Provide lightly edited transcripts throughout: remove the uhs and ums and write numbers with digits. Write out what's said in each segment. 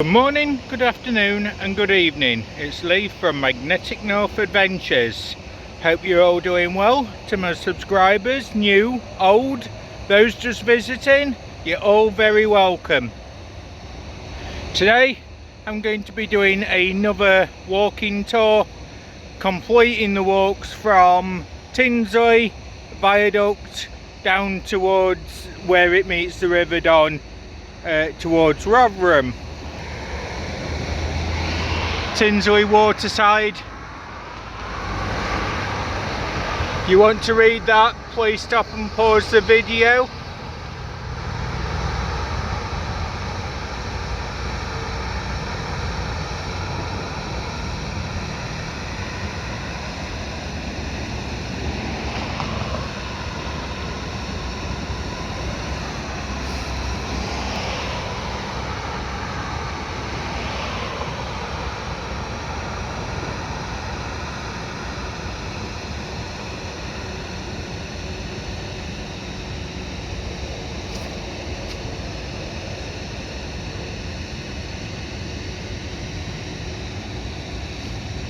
morning, good afternoon and good evening. It's Lee from Magnetic North Adventures. Hope you're all doing well. To my subscribers, new, old, those just visiting, you're all very welcome. Today I'm going to be doing another walking tour, completing the walks from Tinsley Viaduct down towards where it meets the River Don, towards Rotherham. Tinsley Waterside. If you want to read that, please stop and pause the video.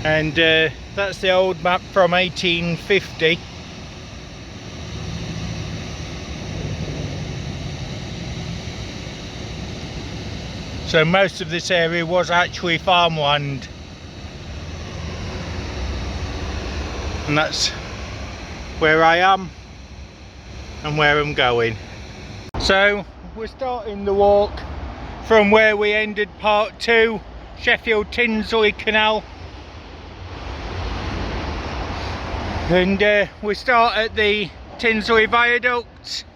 And that's the old map from 1850. So most of this area was actually farmland. And that's where I am and where I'm going. So we're starting the walk from where we ended part 2, Sheffield Tinsley Canal. And we start at the Tinsley Viaduct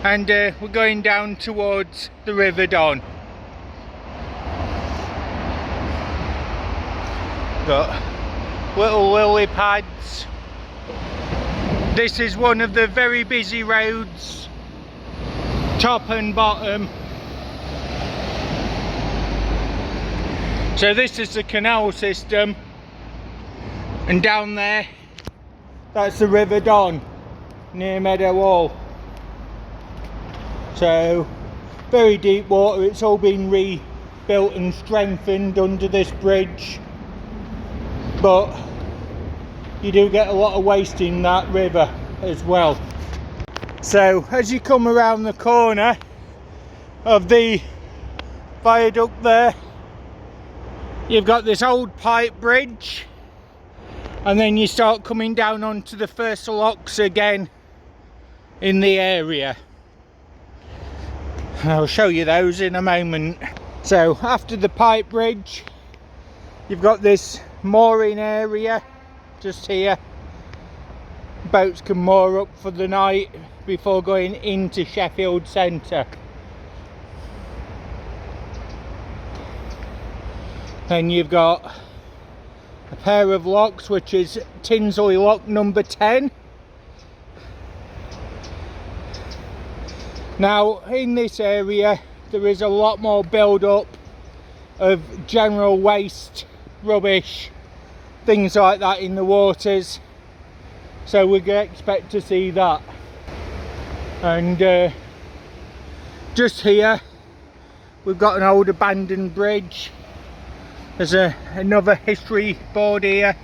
and we're going down towards the River Don. Got little lily pads. This is one of the very busy roads, top and bottom. So this is the canal system, and down there that's the River Don near Meadow Hall. So very deep water. It's all been rebuilt and strengthened under this bridge, but you do get a lot of waste in that river as well. So as you come around the corner of the viaduct there, you've got this old pipe bridge, and then you start coming down onto the first locks again in the area. I'll show you those in a moment. So after the pipe bridge, you've got this mooring area just here. Boats can moor up for the night before going into Sheffield centre. Then you've got a pair of locks, which is Tinsley lock number 10. Now in this area there is a lot more build up of general waste, rubbish, things like that in the waters, so we can expect to see that. And just here we've got an old abandoned bridge. There's another history board here.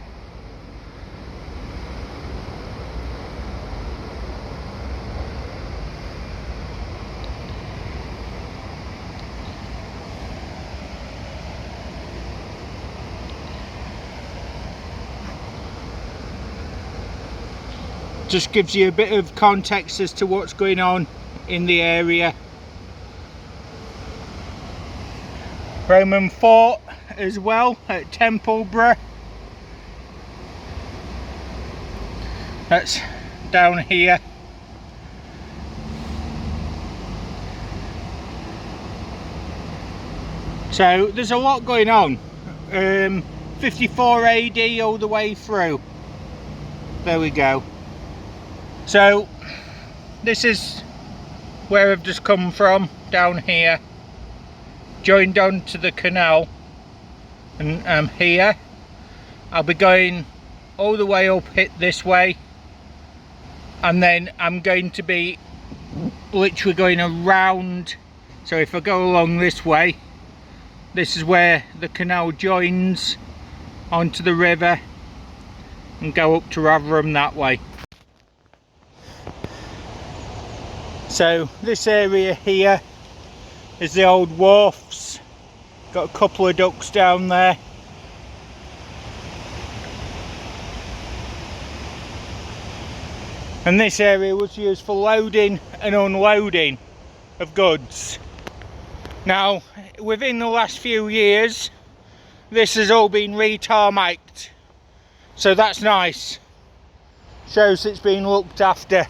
Just gives you a bit of context as to what's going on in the area. Roman fort as well at Templeborough. That's down here. So there's a lot going on. 54 AD all the way through. There we go. So this is where I've just come from, down here, joined on to the canal, and I'm here. I'll be going all the way up it this way, and then I'm going to be literally going around. So if I go along this way, This is where the canal joins onto the river and go up to Rotherham that way. So this area here is the old wharfs. Got a couple of ducks down there. And this area was used for loading and unloading of goods. Now, within the last few years, this has all been re-tarmacked. So that's nice. Shows it's been looked after.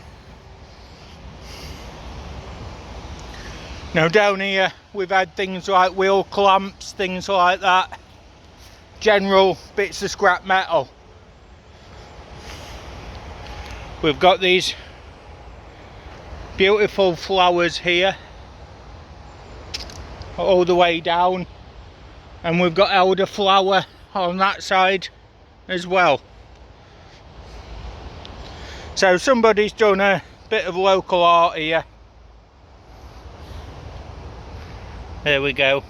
Now down here, we've had things like wheel clamps, things like that. General bits of scrap metal. We've got these beautiful flowers here all the way down, and we've got elderflower on that side as well. So somebody's done a bit of local art here. There we go.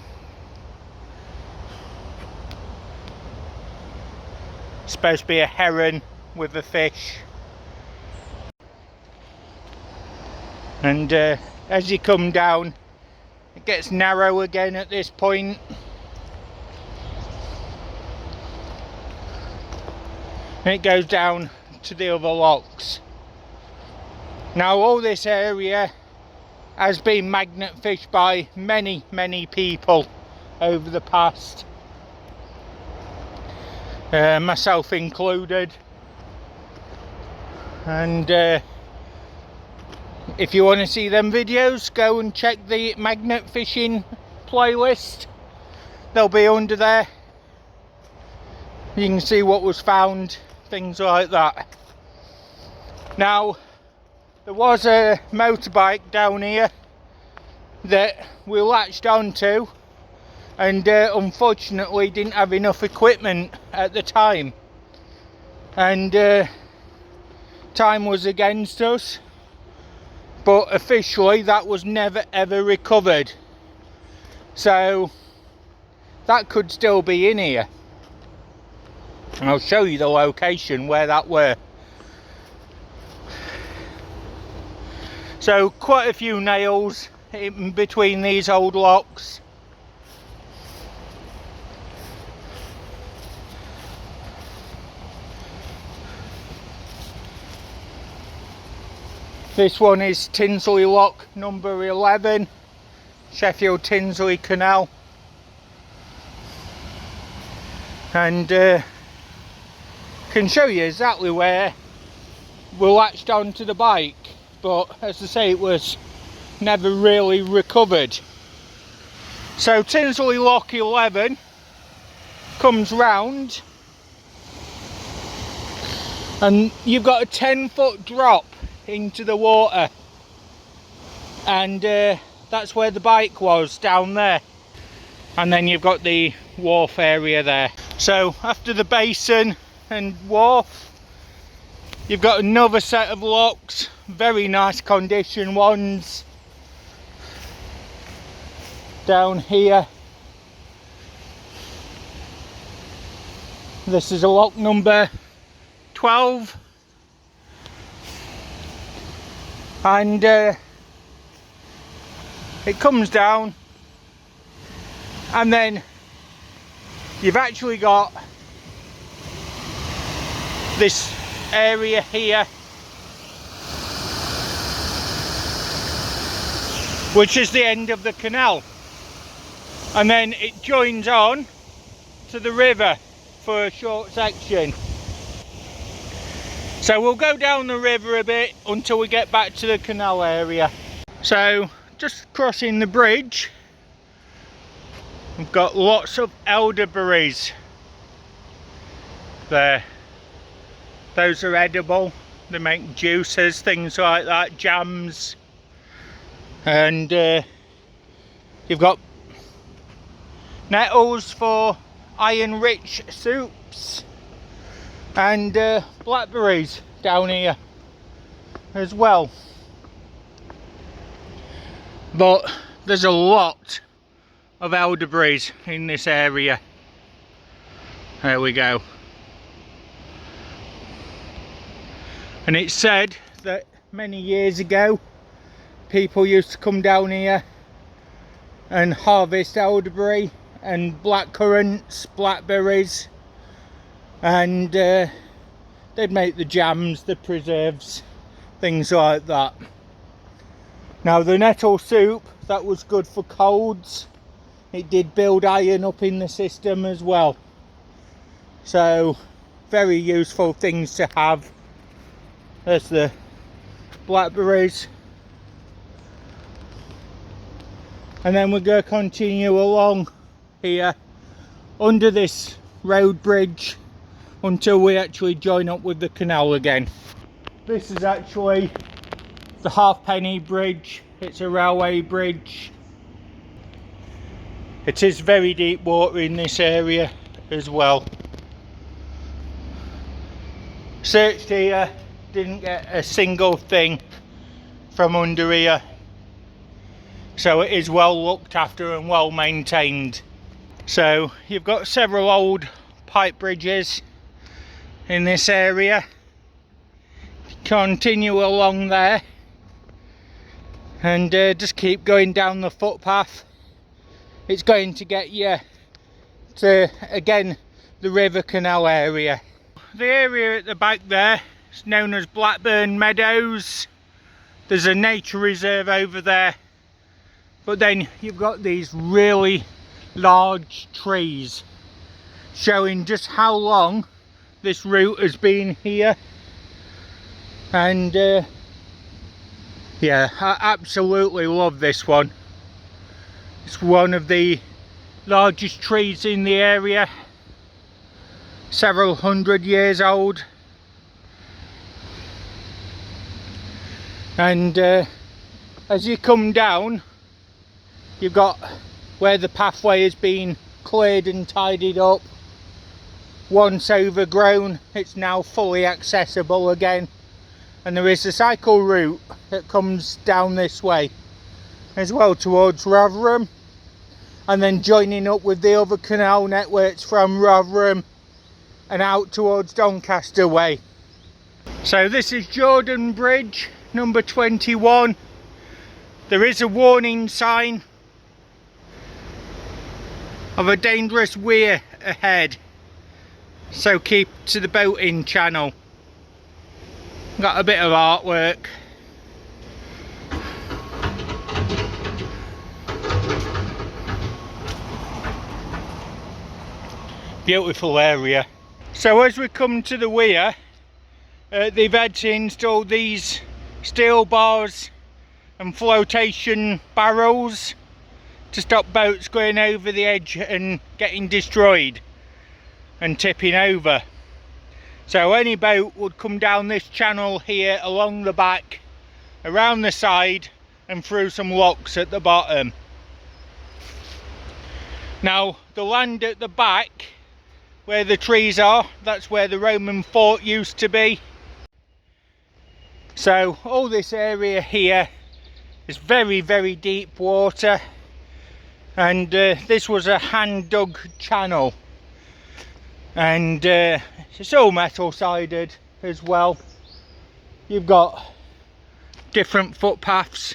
It's supposed to be a heron with a fish. And as you come down, it gets narrow again at this point. And it goes down to the other locks. Now all this area has been magnet fished by many people over the past, myself included. And if you want to see them videos, go and check the magnet fishing playlist. They'll be under there. You can see what was found, things like that. Now, there was a motorbike down here that we latched onto, and unfortunately didn't have enough equipment at the time. And time was against us. But officially that was never ever recovered. So that could still be in here. And I'll show you the location where that were. So quite a few nails in between these old locks. This one is Tinsley lock number 11, Sheffield Tinsley Canal. And can show you exactly where we latched onto the bike, but as I say, it was never really recovered. So Tinsley lock 11 comes round, and you've got a 10-foot drop into the water, and that's where the bike was, down there. And then you've got the wharf area there. So after the basin and wharf, you've got another set of locks, very nice condition ones down here. This is a lock number 12. And it comes down, and then you've actually got this area here, which is the end of the canal, and then it joins on to the river for a short section. So we'll go down the river a bit until we get back to the canal area. So just crossing the bridge, we've got lots of elderberries there. Those are edible. They make juices, things like that, jams. And you've got nettles for iron rich soups. And blackberries down here as well. But there's a lot of elderberries in this area. There we go. And it's said that many years ago people used to come down here and harvest elderberry and blackcurrants, blackberries, and they'd make the jams, the preserves, things like that. Now the nettle soup, that was good for colds. It did build iron up in the system as well. So very useful things to have. There's the blackberries. And then we're going to continue along here under this road bridge until we actually join up with the canal again. This is actually the Halfpenny Bridge. It's a railway bridge. It is very deep water in this area as well. Searched here, didn't get a single thing from under here. So it is well looked after and well maintained. So you've got several old pipe bridges in this area. Continue along there and just keep going down the footpath. It's going to get you to, again, the river canal area. The area at the back there is known as Blackburn Meadows. There's a nature reserve over there. But then you've got these really large trees showing just how long this route has been here. And yeah, I absolutely love this one. It's one of the largest trees in the area, several hundred years old. And as you come down, you've got where the pathway has been cleared and tidied up. Once overgrown, it's now fully accessible again. And there is a cycle route that comes down this way as well towards Rotherham, and then joining up with the other canal networks from Rotherham and out towards Doncaster way. So this is Jordan Bridge number 21. There is a warning sign of a dangerous weir ahead, so keep to the boating channel. Got a bit of artwork. Beautiful area. So as we come to the weir, they've had to install these steel bars and flotation barrels to stop boats going over the edge and getting destroyed and tipping over. So any boat would come down this channel here along the back, around the side and through some locks at the bottom. Now the land at the back where the trees are, that's where the Roman fort used to be. So all this area here is very, very deep water, and this was a hand dug channel, and it's all metal sided as well. You've got different footpaths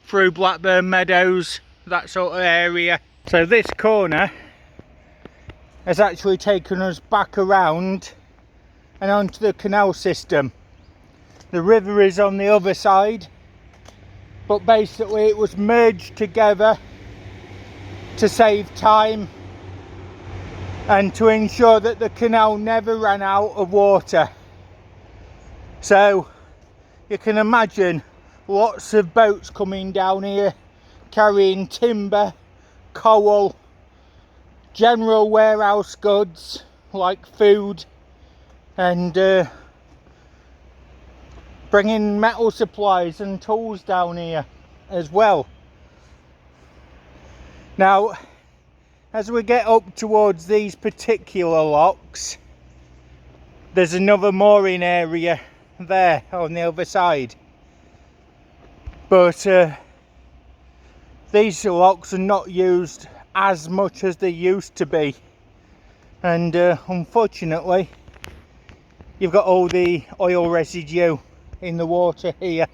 through Blackburn Meadows, that sort of area. So this corner has actually taken us back around and onto the canal system. The river is on the other side, but basically it was merged together to save time and to ensure that the canal never ran out of water. So you can imagine lots of boats coming down here carrying timber, coal, general warehouse goods like food, and bringing metal supplies and tools down here as well. Now as we get up towards these particular locks, there's another mooring area there on the other side, but these locks are not used as much as they used to be, and unfortunately you've got all the oil residue in the water here.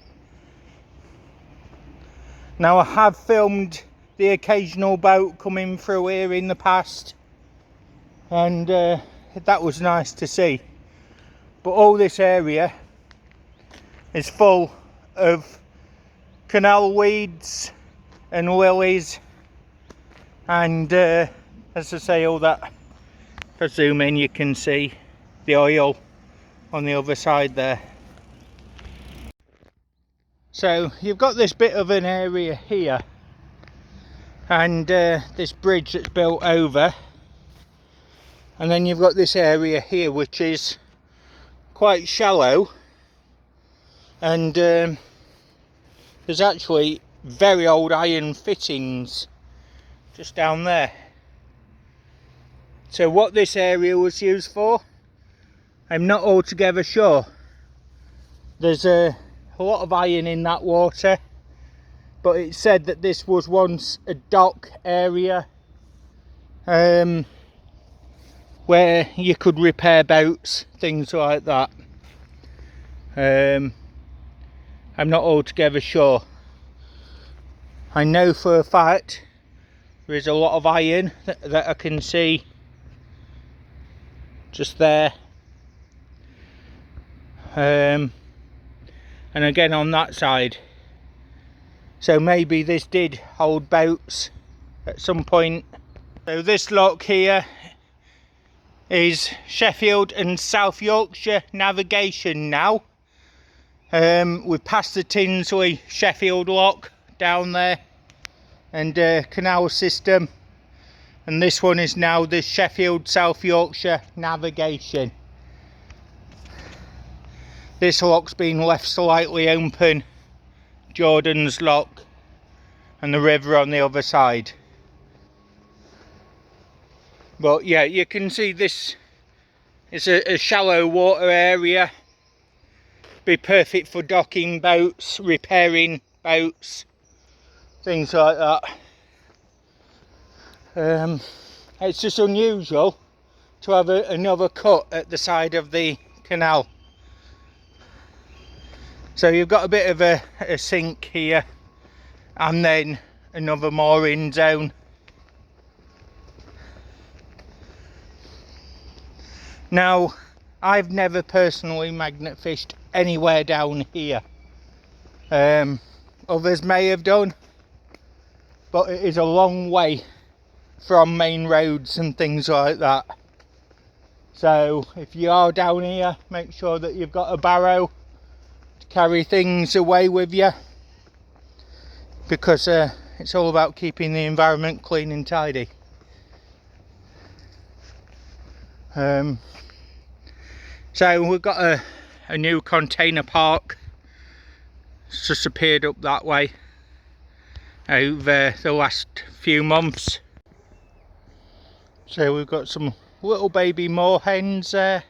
Now I have filmed the occasional boat coming through here in the past, and that was nice to see, but all this area is full of canal weeds and lilies, and as I say, all that. If I zoom in, you can see the oil on the other side there. So you've got this bit of an area here, and this bridge that's built over, and then you've got this area here which is quite shallow, and there's actually very old iron fittings just down there. So what this area was used for, I'm not altogether sure. There's a lot of iron in that water, but it said that this was once a dock area where you could repair boats, things like that. I'm not altogether sure. I know for a fact there is a lot of iron that I can see just there, and again on that side. So maybe this did hold boats at some point. So this lock here is Sheffield and South Yorkshire navigation now. We've passed the Tinsley Sheffield lock down there, and canal system, and this one is now the Sheffield South Yorkshire navigation. This lock's been left slightly open, Jordan's lock, and the river on the other side. But yeah, you can see this is a shallow water area. Be perfect for docking boats, repairing boats, things like that. It's just unusual to have another cut at the side of the canal. So you've got a bit of a sink here, and then another mooring zone. Now, I've never personally magnet fished anywhere down here. Others may have done, but it is a long way from main roads and things like that. So if you are down here, make sure that you've got a barrow to carry things away with you, because it's all about keeping the environment clean and tidy. So we've got a new container park. It's just appeared up that way over the last few months. So we've got some little baby moorhens there.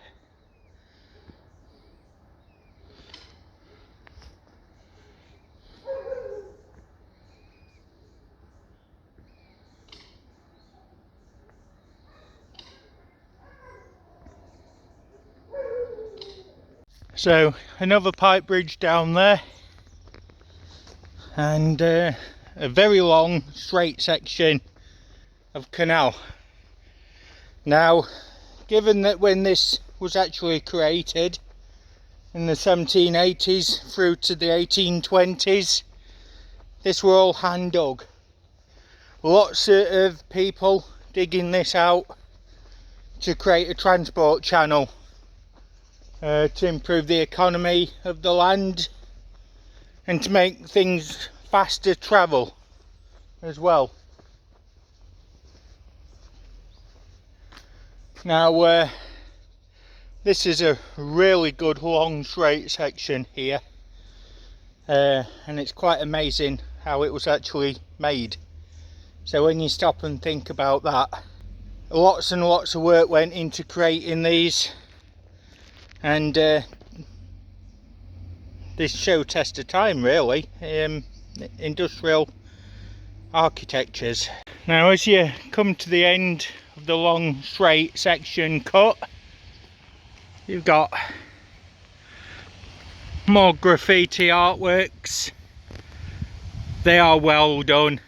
So another pipe bridge down there, and a very long straight section of canal. Now, given that when this was actually created in the 1780s through to the 1820s, this were all hand dug. Lots of people digging this out to create a transport channel, to improve the economy of the land and to make things faster travel as well. Now this is a really good long straight section here, and it's quite amazing how it was actually made. So when you stop and think about that, lots and lots of work went into creating these, and this show test of time really, industrial architectures. Now as you come to the end of the long straight section cut, you've got more graffiti artworks. They are well done,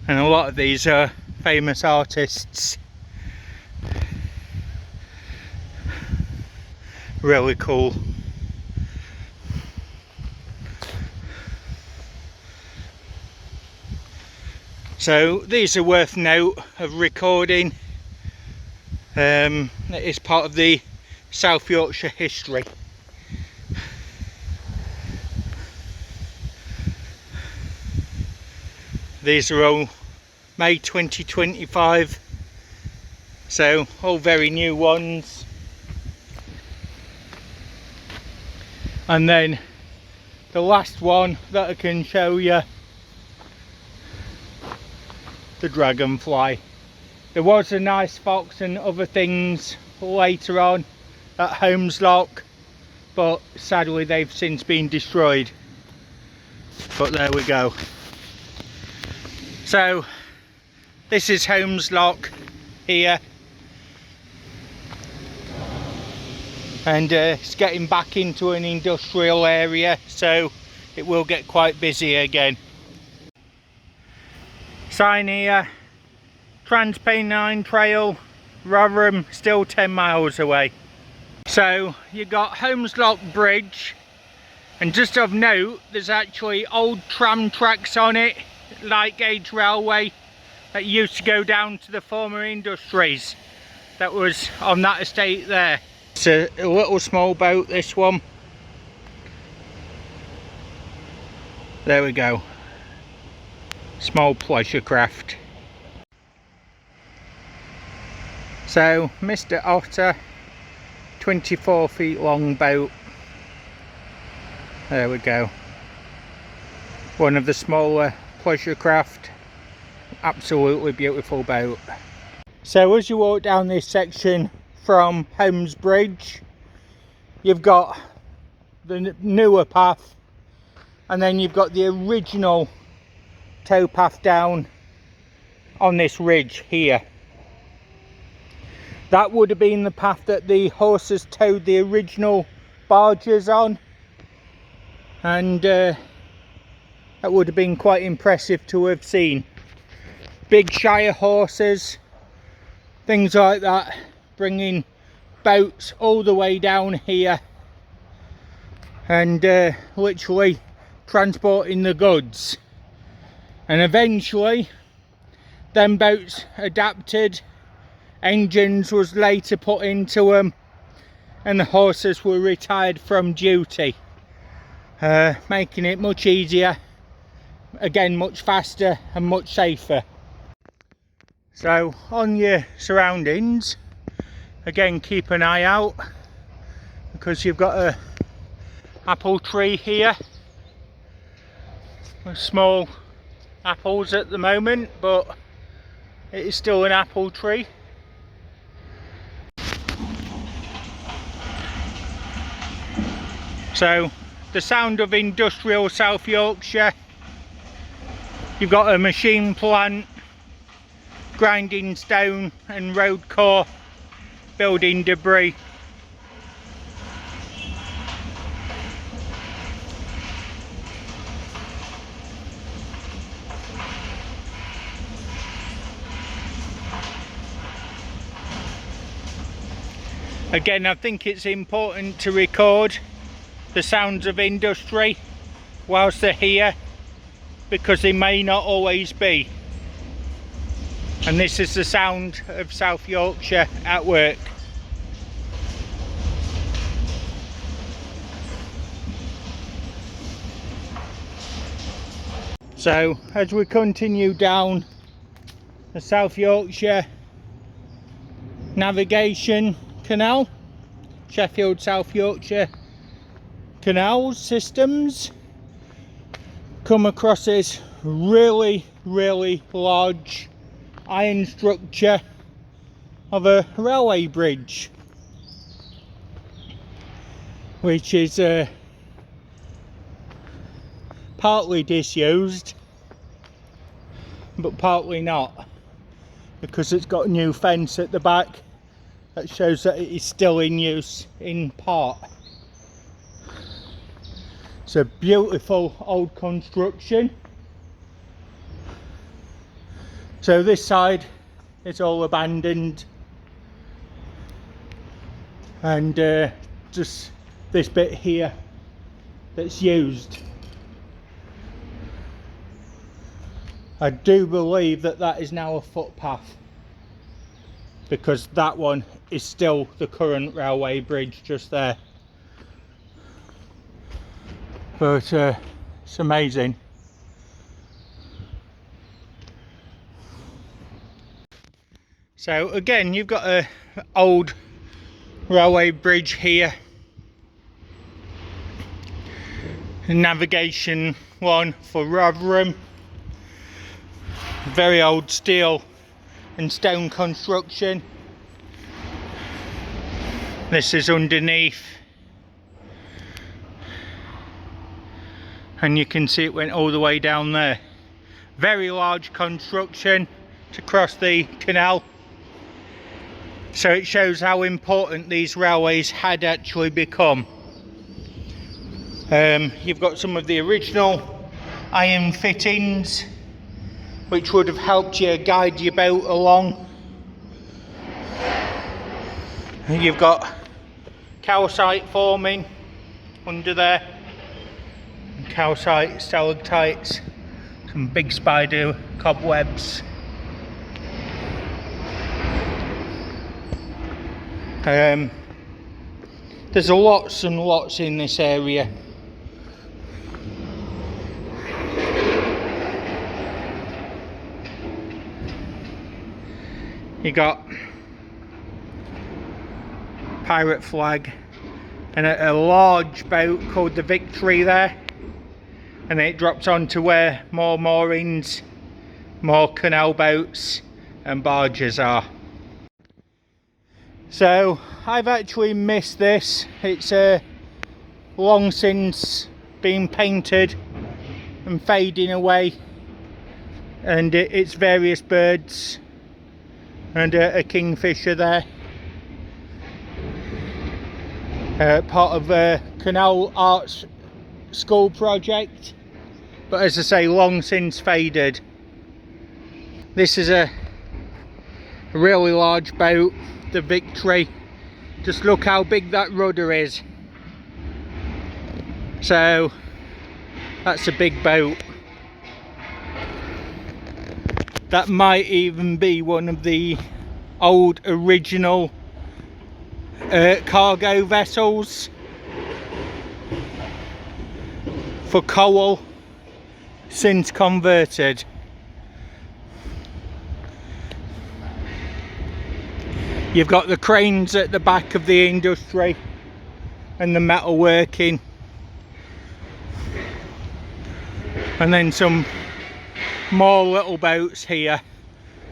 and a lot of these are famous artists. Really cool. So these are worth note of recording. It is part of the South Yorkshire history. These are all May 2025, so all very new ones. And then the last one that I can show you, the dragonfly. There was a nice fox and other things later on at Holmes Lock, but sadly they've since been destroyed. But there we go. So this is Holmes Lock here, and it's getting back into an industrial area, so it will get quite busy again. Sign here, Transpennine Trail, Rotherham, still 10 miles away. So you've got Holmes Lock Bridge, and just of note, there's actually old tram tracks on it, light gauge railway that used to go down to the former industries that was on that estate there. It's a little small boat, this one. There we go. Small pleasure craft. So Mr. Otter, 24 feet long boat. There we go. One of the smaller pleasure craft. Absolutely beautiful boat. So as you walk down this section from Holmes Bridge, you've got the newer path, and then you've got the original towpath down on this ridge here. That would have been the path that the horses towed the original barges on, and that would have been quite impressive to have seen. Big Shire horses, things like that, bringing boats all the way down here and literally transporting the goods. And eventually them boats adapted, engines was later put into them, and the horses were retired from duty, making it much easier, again much faster and much safer. So on your surroundings, again keep an eye out, because you've got a apple tree here with small apples at the moment, but it is still an apple tree. So the sound of industrial South Yorkshire. You've got a machine plant grinding stone and road core, building debris. Again, I think it's important to record the sounds of industry whilst they're here, because they may not always be. And this is the sound of South Yorkshire at work. So as we continue down the South Yorkshire navigation canal, Sheffield South Yorkshire canals systems, come across this really large iron structure of a railway bridge, which is partly disused, but partly not, because it's got a new fence at the back that shows that it is still in use in part. It's a beautiful old construction. So this side is all abandoned, and just this bit here that's used. I do believe that that is now a footpath, because that one is still the current railway bridge just there. But it's amazing. So again, you've got an old railway bridge here, a navigation one for Rotherham, very old steel and stone construction. This is underneath, and you can see it went all the way down there. Very large construction to cross the canal. So it shows how important these railways had actually become. You've got some of the original iron fittings, which would have helped you guide your boat along. And you've got calcite forming under there, and calcite stalactites, some big spider cobwebs. There's lots and lots in this area. You got pirate flag and a large boat called the Victory there, and it drops onto where more moorings, more canal boats and barges are. So I've actually missed this. It's long since been painted and fading away, and it's various birds and a kingfisher there, part of a canal arts school project, but as I say, long since faded. This is a really large boat, the Victory. Just look how big that rudder is. So that's a big boat. That might even be one of the old original cargo vessels for coal, since converted. You've got the cranes at the back of the industry and the metalworking, and then some more little boats here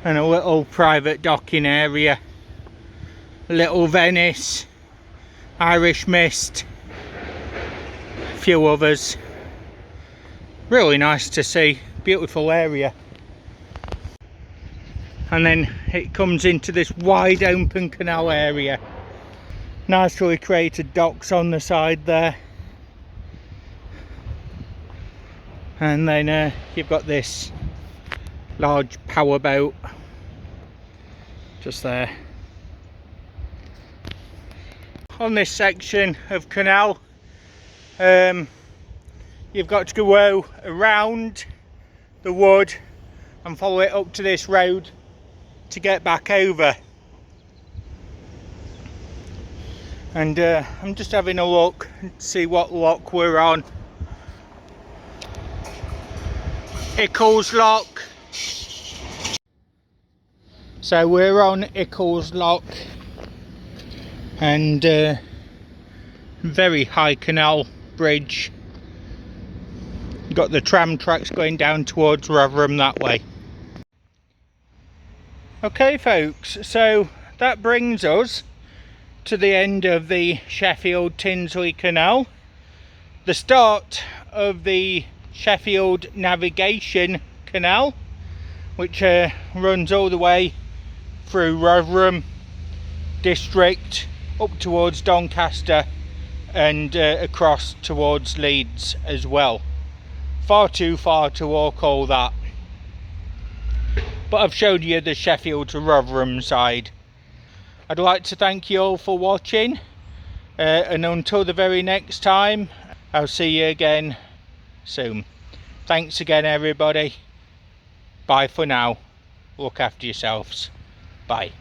and a little private docking area. Little Venice, Irish Mist, a few others. Really nice to see, beautiful area. And then it comes into this wide open canal area. Nicely created docks on the side there. And then you've got this large power boat just there. On this section of canal, you've got to go around the wood and follow it up to this road to get back over. And I'm just having a look and see what lock we're on. Ickles Lock. So we're on Ickles Lock, and very high canal bridge. Got the tram tracks going down towards Rotherham that way. Okay folks, so that brings us to the end of the Sheffield Tinsley Canal, the start of the Sheffield Navigation Canal, which runs all the way through Rotherham district up towards Doncaster and across towards Leeds as well. Far too far to walk all that, but I've showed you the Sheffield to Rotherham side. I'd like to thank you all for watching, and until the very next time, I'll see you again soon. Thanks again everybody. Bye for now. Look after yourselves. Bye.